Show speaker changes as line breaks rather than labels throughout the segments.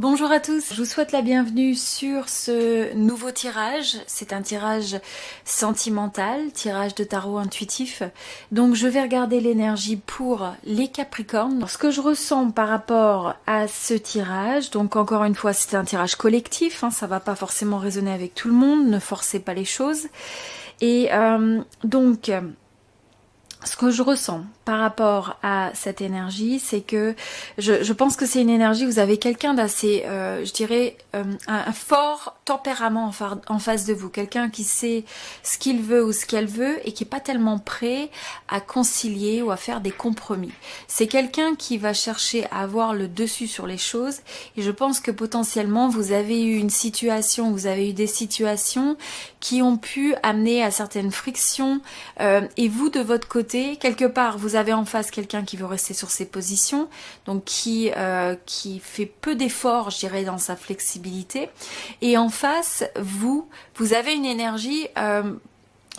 Bonjour à tous, je vous souhaite la bienvenue sur ce nouveau tirage. C'est un tirage sentimental, tirage de tarot intuitif. Donc je vais regarder l'énergie pour les Capricornes. Ce que je ressens par rapport à ce tirage, donc encore une fois c'est un tirage collectif, ça va pas forcément résonner avec tout le monde, ne forcez pas les choses. Et donc ce que je ressens par rapport à cette énergie, c'est que je pense que c'est une énergie, vous avez quelqu'un d'assez, je dirais, un fort tempérament en face de vous, quelqu'un qui sait ce qu'il veut ou ce qu'elle veut et qui n'est pas tellement prêt à concilier ou à faire des compromis. C'est quelqu'un qui va chercher à avoir le dessus sur les choses et je pense que potentiellement vous avez eu une situation, vous avez eu des situations qui ont pu amener à certaines frictions et vous de votre côté, quelque part vous avez en face quelqu'un qui veut rester sur ses positions, donc qui fait peu d'efforts, je dirais, dans sa flexibilité, et en face vous avez une énergie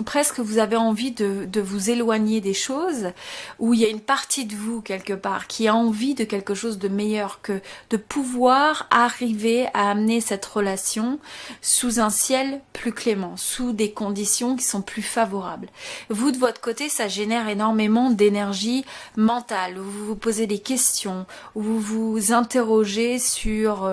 presque vous avez envie de vous éloigner des choses, où il y a une partie de vous quelque part qui a envie de quelque chose de meilleur, que de pouvoir arriver à amener cette relation sous un ciel plus clément, sous des conditions qui sont plus favorables. Vous de votre côté, ça génère énormément d'énergie mentale, où vous vous posez des questions, où vous vous interrogez sur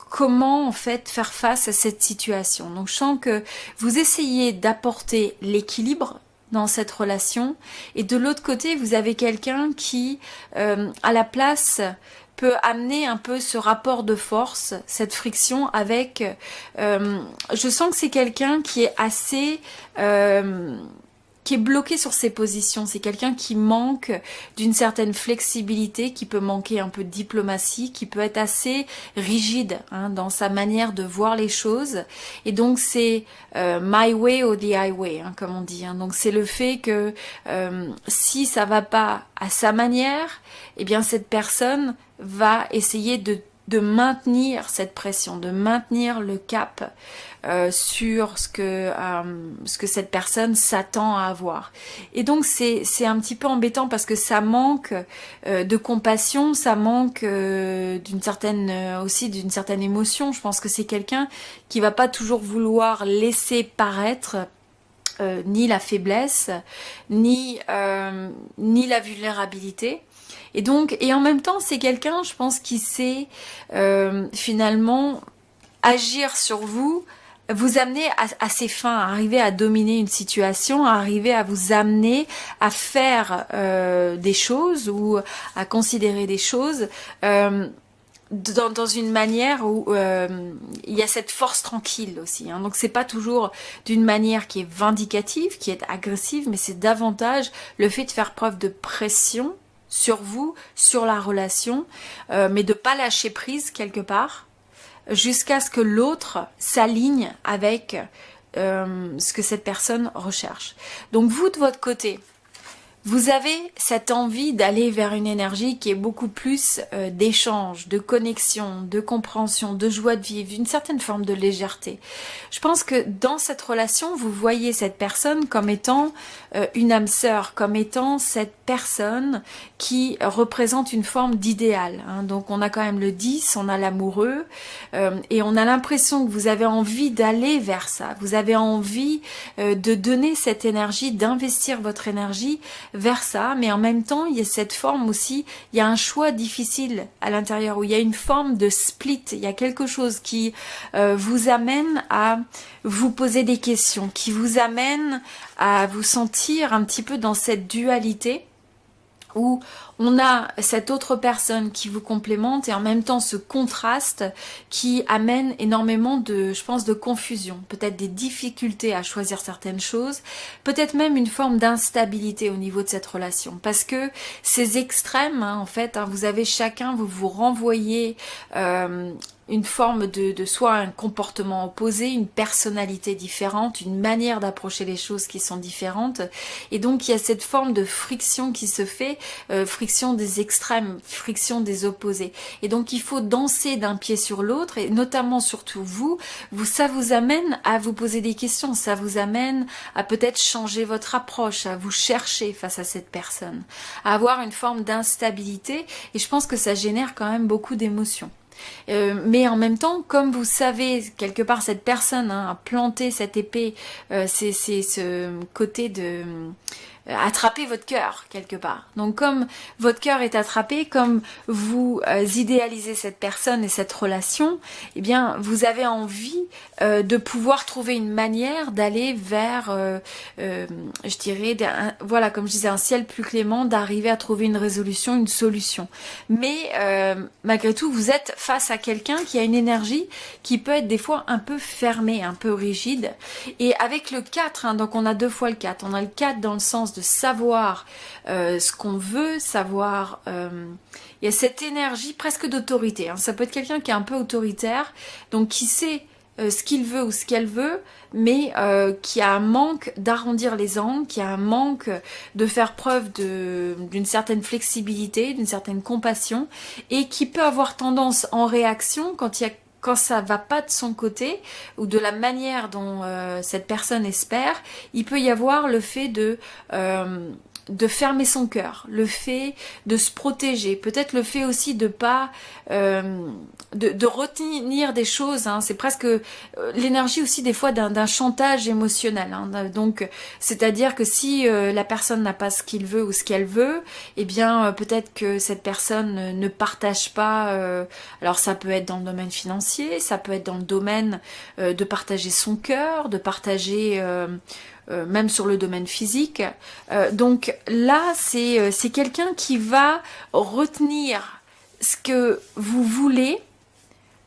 comment en fait faire face à cette situation. Donc je sens que vous essayez d'apporter l'équilibre dans cette relation et de l'autre côté vous avez quelqu'un qui à la place peut amener un peu ce rapport de force, cette friction avec je sens que c'est quelqu'un qui est assez qui est bloqué sur ses positions, c'est quelqu'un qui manque d'une certaine flexibilité, qui peut manquer un peu de diplomatie, qui peut être assez rigide dans sa manière de voir les choses. Et donc c'est my way or the highway, comme on dit. Donc c'est le fait que si ça va pas à sa manière, eh bien cette personne va essayer de maintenir cette pression, de maintenir le cap sur ce que cette personne s'attend à avoir. Et donc c'est un petit peu embêtant parce que ça manque de compassion, ça manque d'une certaine émotion. Je pense que c'est quelqu'un qui va pas toujours vouloir laisser paraître ni la faiblesse, ni la vulnérabilité. Et donc, et en même temps, c'est quelqu'un, je pense, qui sait finalement agir sur vous, vous amener à ses fins, à arriver à dominer une situation, à arriver à vous amener à faire des choses ou à considérer des choses dans une manière où il y a cette force tranquille aussi. Donc c'est pas toujours d'une manière qui est vindicative, qui est agressive, mais c'est davantage le fait de faire preuve de pression sur vous, sur la relation, mais de pas lâcher prise quelque part, jusqu'à ce que l'autre s'aligne avec ce que cette personne recherche. Donc vous, de votre côté, vous avez cette envie d'aller vers une énergie qui est beaucoup plus d'échange, de connexion, de compréhension, de joie de vivre, d'une certaine forme de légèreté. Je pense que dans cette relation, vous voyez cette personne comme étant une âme sœur, comme étant cette personne qui représente une forme d'idéal. Donc on a quand même le 10, on a l'amoureux, et on a l'impression que vous avez envie d'aller vers ça. Vous avez envie de donner cette énergie, d'investir votre énergie vers ça, mais en même temps il y a cette forme aussi, il y a un choix difficile à l'intérieur où il y a une forme de split, il y a quelque chose qui vous amène à vous poser des questions, qui vous amène à vous sentir un petit peu dans cette dualité où on a cette autre personne qui vous complémente et en même temps ce contraste qui amène énormément de, je pense, de confusion, peut-être des difficultés à choisir certaines choses, peut-être même une forme d'instabilité au niveau de cette relation, parce que ces extrêmes, en fait, vous avez chacun, vous vous renvoyez une forme de soit un comportement opposé, une personnalité différente, une manière d'approcher les choses qui sont différentes, et donc il y a cette forme de friction qui se fait, friction friction des extrêmes, friction des opposés. Et donc il faut danser d'un pied sur l'autre, et notamment surtout vous, ça vous amène à vous poser des questions, ça vous amène à peut-être changer votre approche, à vous chercher face à cette personne, à avoir une forme d'instabilité, et je pense que ça génère quand même beaucoup d'émotions. Mais en même temps, comme vous savez, quelque part, cette personne a planté cette épée, c'est ce côté de attraper votre cœur, quelque part. Donc comme votre cœur est attrapé, comme vous idéalisez cette personne et cette relation, eh bien, vous avez envie de pouvoir trouver une manière d'aller vers, je dirais, voilà, comme je disais, un ciel plus clément, d'arriver à trouver une résolution, une solution. Mais malgré tout, vous êtes face à quelqu'un qui a une énergie qui peut être des fois un peu fermée, un peu rigide. Et avec le 4, donc on a 2 fois le 4, on a le 4 dans le sens de savoir ce qu'on veut, savoir... il y a cette énergie presque d'autorité. Ça peut être quelqu'un qui est un peu autoritaire, donc qui sait ce qu'il veut ou ce qu'elle veut, mais qui a un manque d'arrondir les angles, qui a un manque de faire preuve d'une certaine flexibilité, d'une certaine compassion, et qui peut avoir tendance en réaction quand ça va pas de son côté ou de la manière dont cette personne espère, il peut y avoir le fait de fermer son cœur, le fait de se protéger, peut-être le fait aussi de pas de retenir des choses. C'est presque l'énergie aussi des fois d'un chantage émotionnel. Donc, c'est-à-dire que si la personne n'a pas ce qu'il veut ou ce qu'elle veut, eh bien peut-être que cette personne ne partage pas. Alors ça peut être dans le domaine financier, ça peut être dans le domaine de partager son cœur, de partager même sur le domaine physique. Donc là, c'est quelqu'un qui va retenir ce que vous voulez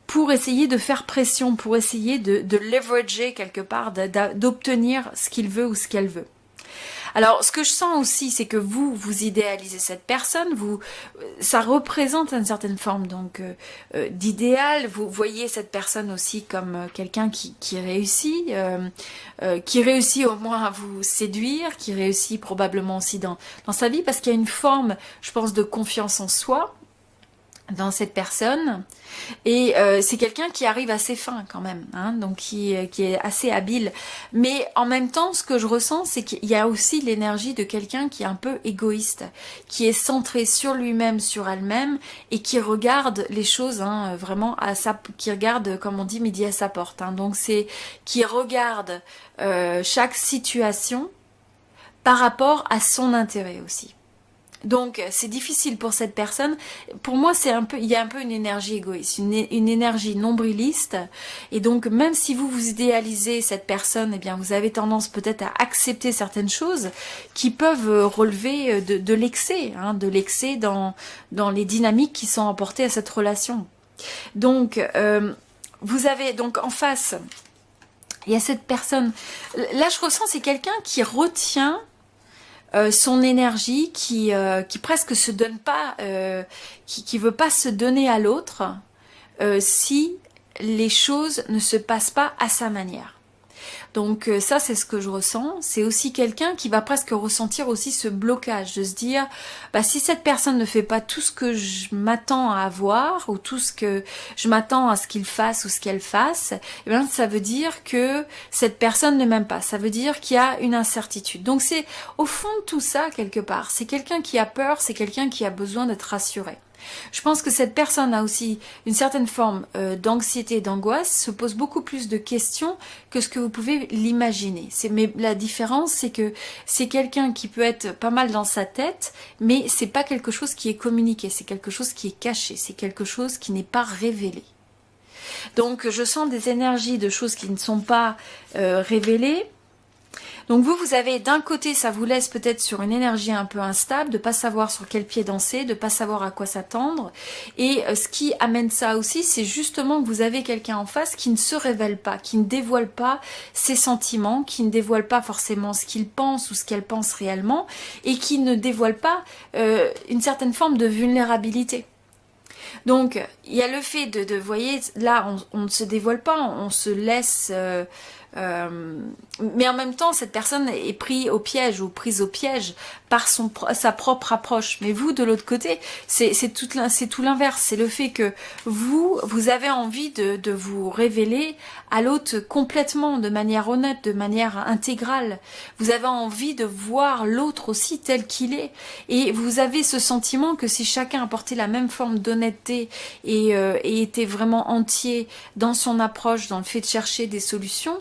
pour essayer de faire pression, pour essayer de leverager quelque part, d'obtenir ce qu'il veut ou ce qu'elle veut. Alors, ce que je sens aussi, c'est que vous idéalisez cette personne, ça représente une certaine forme donc d'idéal. Vous voyez cette personne aussi comme quelqu'un qui réussit au moins à vous séduire, qui réussit probablement aussi dans sa vie, parce qu'il y a une forme, je pense, de confiance en soi dans cette personne, et c'est quelqu'un qui arrive à ses fins quand même, donc qui est assez habile, mais en même temps ce que je ressens, c'est qu'il y a aussi l'énergie de quelqu'un qui est un peu égoïste, qui est centré sur lui-même, sur elle-même, et qui regarde les choses vraiment qui regarde, comme on dit, midi à sa porte, donc c'est qui regarde chaque situation par rapport à son intérêt aussi. Donc c'est difficile pour cette personne. Pour moi, il y a un peu une énergie égoïste, une énergie nombriliste. Et donc même si vous idéalisez cette personne, eh bien vous avez tendance peut-être à accepter certaines choses qui peuvent relever de l'excès, de l'excès dans les dynamiques qui sont apportées à cette relation. Donc vous avez donc en face, il y a cette personne. Là, je ressens, c'est quelqu'un qui retient son énergie, qui presque se donne pas, qui veut pas se donner à l'autre si les choses ne se passent pas à sa manière. Donc ça, c'est ce que je ressens. C'est aussi quelqu'un qui va presque ressentir aussi ce blocage, de se dire, si cette personne ne fait pas tout ce que je m'attends à avoir, ou tout ce que je m'attends à ce qu'il fasse ou ce qu'elle fasse, eh bien, ça veut dire que cette personne ne m'aime pas. Ça veut dire qu'il y a une incertitude. Donc c'est au fond de tout ça, quelque part. C'est quelqu'un qui a peur, c'est quelqu'un qui a besoin d'être rassuré. Je pense que cette personne a aussi une certaine forme d'anxiété, d'angoisse, se pose beaucoup plus de questions que ce que vous pouvez l'imaginer. Mais la différence, c'est que c'est quelqu'un qui peut être pas mal dans sa tête, mais c'est pas quelque chose qui est communiqué, c'est quelque chose qui est caché, c'est quelque chose qui n'est pas révélé. Donc je sens des énergies de choses qui ne sont pas révélées. Donc vous avez d'un côté, ça vous laisse peut-être sur une énergie un peu instable, de pas savoir sur quel pied danser, de pas savoir à quoi s'attendre. Et ce qui amène ça aussi, c'est justement que vous avez quelqu'un en face qui ne se révèle pas, qui ne dévoile pas ses sentiments, qui ne dévoile pas forcément ce qu'il pense ou ce qu'elle pense réellement, et qui ne dévoile pas une certaine forme de vulnérabilité. Donc, il y a le fait vous voyez, là, on ne se dévoile pas, on se laisse mais en même temps, cette personne est prise au piège ou prise au piège par sa propre approche. Mais vous, de l'autre côté, c'est tout l'inverse. C'est le fait que vous avez envie de vous révéler à l'autre complètement, de manière honnête, de manière intégrale. Vous avez envie de voir l'autre aussi tel qu'il est. Et vous avez ce sentiment que si chacun apportait la même forme d'honnêteté et était vraiment entier dans son approche, dans le fait de chercher des solutions,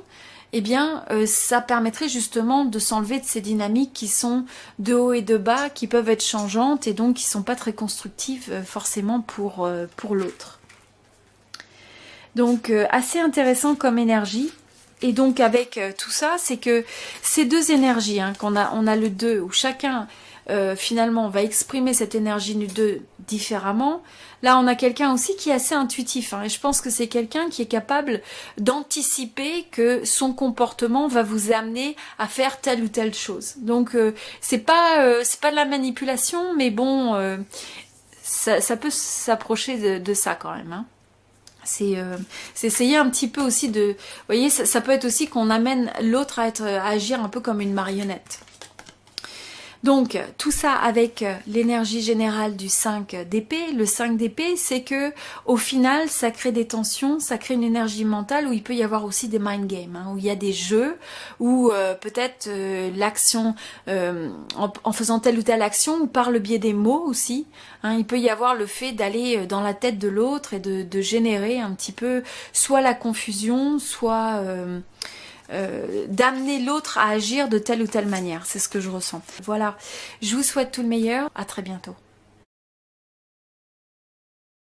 eh bien, ça permettrait justement de s'enlever de ces dynamiques qui sont de haut et de bas, qui peuvent être changeantes et donc qui sont pas très constructives forcément pour l'autre. Donc, assez intéressant comme énergie. Et donc, avec tout ça, c'est que ces deux énergies, hein, on a le 2, où chacun finalement va exprimer cette énergie du 2 différemment. Là, on a quelqu'un aussi qui est assez intuitif, hein, et je pense que c'est quelqu'un qui est capable d'anticiper que son comportement va vous amener à faire telle ou telle chose. Donc, c'est pas de la manipulation, mais bon, ça peut s'approcher de ça quand même, hein. C'est essayer un petit peu aussi de... Vous voyez, ça peut être aussi qu'on amène l'autre à agir un peu comme une marionnette. Donc, tout ça avec l'énergie générale du 5 d'épée. Le 5 d'épée, c'est que au final, ça crée des tensions, ça crée une énergie mentale où il peut y avoir aussi des mind games, hein, où il y a des jeux, où peut-être l'action, en faisant telle ou telle action, ou par le biais des mots aussi, hein, il peut y avoir le fait d'aller dans la tête de l'autre et de générer un petit peu soit la confusion, soit... d'amener l'autre à agir de telle ou telle manière. C'est ce que je ressens. Voilà, je vous souhaite tout le meilleur, à très bientôt.